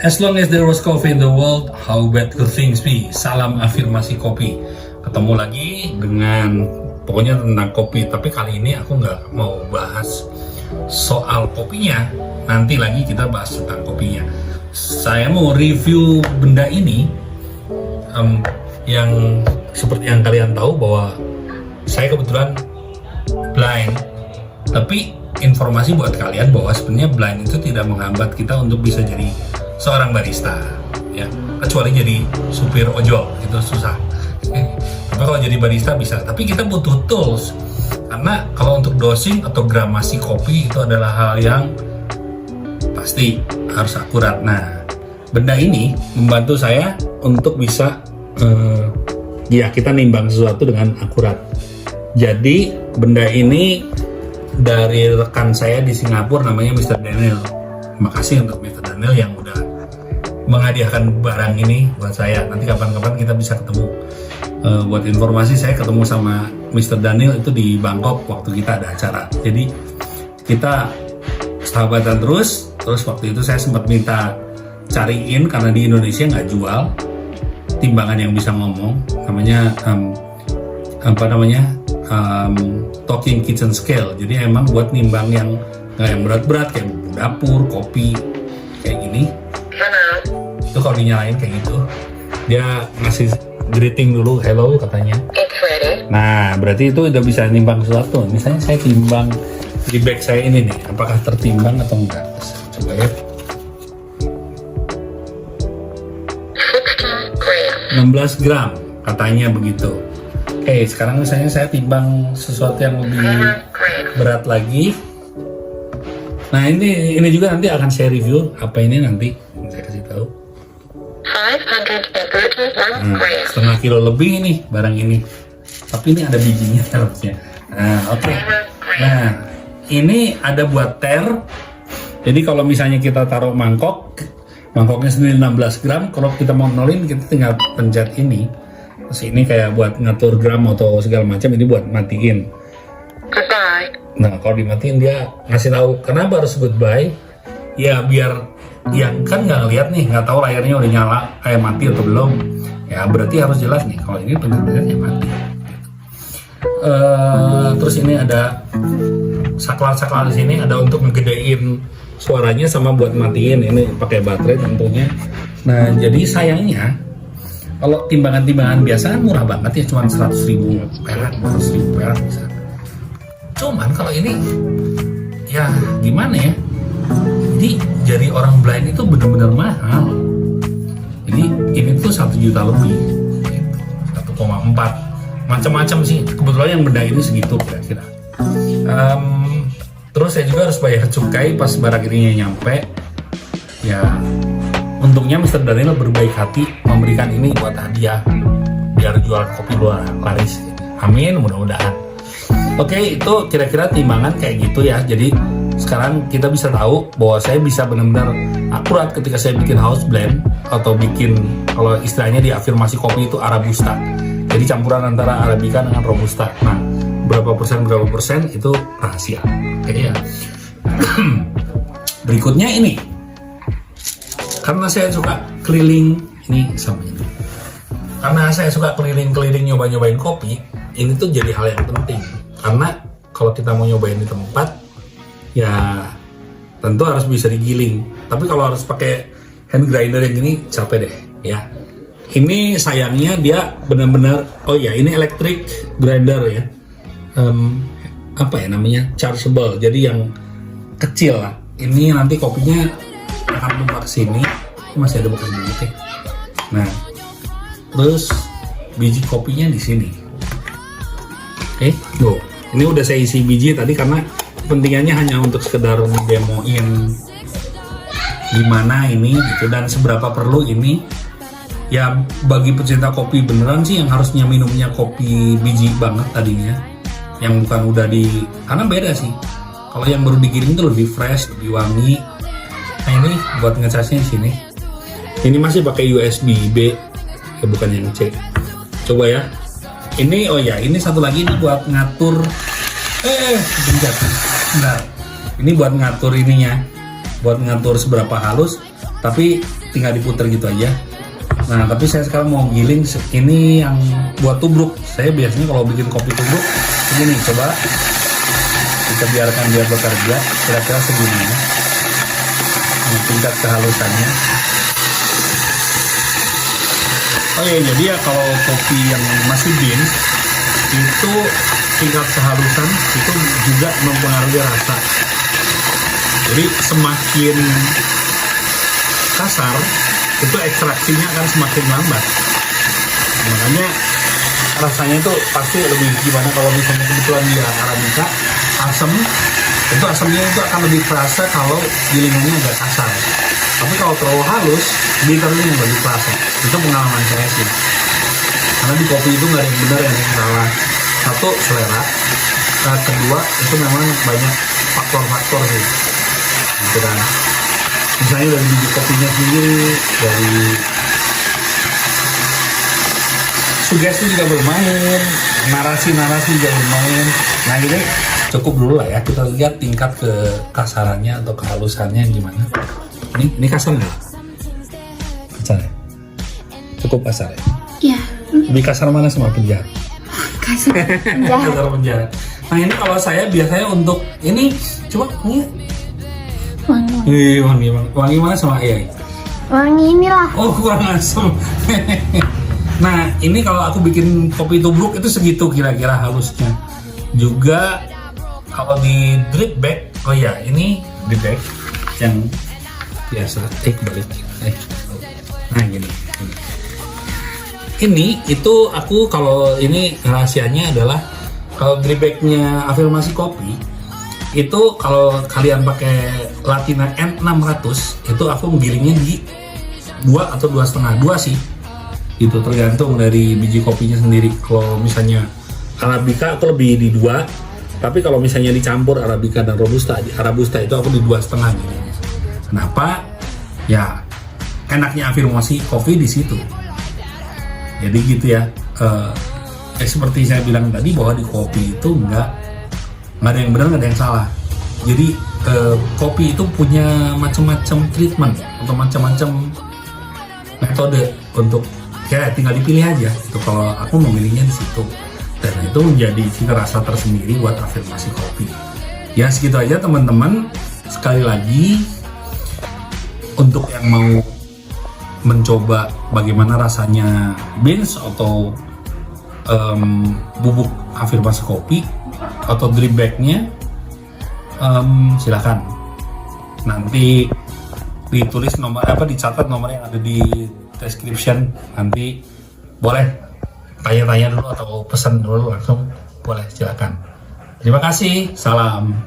As long as there was coffee in the world, how bad could things be? Salam afirmasi kopi. Ketemu lagi dengan pokoknya tentang kopi. Tapi kali ini aku nggak mau bahas soal kopinya. Nanti lagi kita bahas tentang kopinya. Saya mau review benda ini yang seperti yang kalian tahu bahwa saya kebetulan blind. Tapi informasi buat kalian bahwa sebenarnya blind itu tidak menghambat kita untuk bisa jadi seorang barista, ya, kecuali jadi supir ojol itu susah. Tapi kalau jadi barista bisa. Tapi kita butuh tools karena kalau untuk dosing atau gramasi kopi itu adalah hal yang pasti harus akurat. Nah, benda ini membantu saya untuk bisa ya kita nimbang sesuatu dengan akurat. Jadi benda ini dari rekan saya di Singapura namanya Mr. Daniel. Terima kasih untuk Mr. Daniel yang udah menghadiahkan barang ini buat saya. Nanti kapan-kapan kita bisa ketemu. Buat informasi, saya ketemu sama Mr. Daniel itu di Bangkok waktu kita ada acara. Jadi kita sahabatan terus waktu itu saya sempat minta cariin karena di Indonesia nggak jual timbangan yang bisa ngomong. Namanya talking kitchen scale. Jadi emang buat nimbang yang nggak yang berat-berat kayak bumbu dapur, kopi kayak gini. Itu kalau dinyalain kayak gitu, dia ngasih greeting dulu, hello katanya. Nah, berarti itu udah bisa nimbang sesuatu. Misalnya saya timbang di bag saya ini nih, apakah tertimbang atau enggak? Coba ya. 16 gram katanya begitu. Oke, sekarang misalnya saya timbang sesuatu yang lebih berat lagi. Nah, ini juga nanti akan saya review apa ini nanti saya kasih tahu. 531 grams. Setengah kilo lebih nih barang ini. Tapi ini ada bijinya harusnya. Nah, oke. Nah, ini ada buat ter. Jadi kalau misalnya kita taruh mangkoknya sendiri 16 gram. Kalau kita mau nolin, kita tinggal pencet ini. Terus ini kayak buat ngatur gram atau segala macam. Ini buat matiin. Goodbye. Nah, kalau dimatiin dia ngasih tahu kenapa harus goodbye. Ya biar yang kan nggak ngeliat nih, nggak tahu layarnya udah nyala, kayak mati atau belum. Ya berarti harus jelas nih. Kalau ini benar-benar ya mati. Terus ini ada saklar-saklar di sini ada untuk ngegedein suaranya sama buat matiin. Ini pakai baterai tentunya. Nah, jadi sayangnya kalau timbangan-timbangan biasa murah banget ya, cuma 100.000 perak, 100.000 perak bisa. Cuman kalau ini ya gimana ya? Jadi jari orang blind itu benar-benar mahal. Jadi ini tuh 1 juta lebih, 1,4 macam-macam sih. Kebetulan yang benda ini segitu kira-kira. Terus saya juga harus bayar cukai pas barang ini nyampe. Ya untungnya Mr. Daniel berbaik hati memberikan ini buat hadiah biar jual kopi luar laris. Amin, mudah-mudahan. Oke, itu kira-kira timbangan kayak gitu ya. Jadi sekarang kita bisa tahu bahwa saya bisa benar-benar akurat ketika saya bikin house blend atau bikin, kalau istilahnya di afirmasi kopi itu Arabusta. Jadi campuran antara Arabica dengan Robusta. Nah, berapa persen itu rahasia. Oke ya. Berikutnya ini. Karena saya suka keliling ini sama ini. Karena saya suka keliling-keliling nyoba-nyobain kopi, ini tuh jadi hal yang penting. Karena kalau kita mau nyobain di tempat, ya tentu harus bisa digiling. Tapi kalau harus pakai hand grinder yang ini capek deh ya. Ini sayangnya dia benar-benar, oh ya ini electric grinder ya. Apa ya namanya, chargeable. Jadi yang kecil lah. Ini nanti kopinya akan tumpah ke sini. Masih ada bekas biji. Nah, terus biji kopinya di sini. Oke, tuh. Ini udah saya isi biji tadi karena kepentingannya hanya untuk sekedar demoin gimana ini gitu dan seberapa perlu ini. Ya bagi pecinta kopi beneran sih yang harusnya minumnya kopi biji banget tadinya, yang bukan udah karena beda sih. Kalau yang baru digiling itu lebih fresh, lebih wangi. Nah ini buat ngecasnya di sini. Ini masih pakai USB B, ya bukan yang C. Coba ya. Ini oh ya, ini satu lagi ini buat ngatur bentar. Bentar. Ini buat ngatur ininya. Buat ngatur seberapa halus, tapi tinggal diputer gitu aja. Nah, tapi saya sekarang mau giling ini yang buat tubruk. Saya biasanya kalau bikin kopi tubruk begini, coba kita biarkan dia bekerja kira-kira segini ya. Ini tingkat kehalusannya. Oh iya, jadi ya kalau kopi yang masih beans itu tingkat kehalusan itu juga mempengaruhi rasa. Jadi semakin kasar itu ekstraksinya akan semakin lambat. Makanya rasanya itu pasti lebih gimana kalau misalnya kebetulan dia arabica asam, itu asamnya itu akan lebih terasa kalau gilingannya agak kasar. Tapi kalau terlalu halus, bitternya yang lebih terasa. Itu pengalaman saya sih. Karena di kopi itu nggak ada yang benar yang salah. Satu, selera. Kedua, itu memang banyak faktor-faktor sih. Gitu kan. Misalnya dari biji kopinya sendiri, dari sugesti juga bermain, narasi-narasi juga bermain. Nah ini cukup dulu lah ya, kita lihat tingkat kekasarannya atau kehalusannya gimana. Ini kasar nggak? Kasar ya? Cukup kasar ya? Iya. Lebih kasar mana sama penjahat? Kasar penjahat. Kasar penjahat. Nah ini kalau saya biasanya untuk ini, coba ini Wangi. wangi mana sama AI? Wangi inilah. Oh kurang asam. Nah ini kalau aku bikin kopi tubruk itu segitu kira-kira halusnya. Juga kalau di drip bag, oh ya ini drip bag yang biasa. Kebalik. Nah gini. Ini itu aku kalau ini rahasianya adalah kalau drip bagnya Afirmasi Kopi itu kalau kalian pakai Latina N600 itu aku menggilingnya di 2 atau 2,5, 2 sih. Itu tergantung dari biji kopinya sendiri. Kalau misalnya Arabica aku lebih di 2, tapi kalau misalnya dicampur Arabica dan Robusta, di Arabusta itu aku di 2,5 gitu. Kenapa? Ya enaknya Afirmasi Kopi di situ. Jadi gitu ya. Seperti saya bilang tadi bahwa di kopi itu nggak ada yang benar, nggak ada yang salah. Jadi kopi itu punya macam-macam treatment atau macam-macam metode untuk ya tinggal dipilih aja. Itu kalau aku memilihnya di situ, dan itu menjadi cita rasa tersendiri buat Afirmasi Kopi. Ya segitu aja teman-teman. Sekali lagi untuk yang mau mencoba bagaimana rasanya beans atau bubuk Afirmasi Kopi atau drip bagnya, silakan nanti ditulis nomor dicatat nomor yang ada di description. Nanti boleh tanya-tanya dulu atau pesan dulu langsung, boleh silakan. Terima kasih, salam.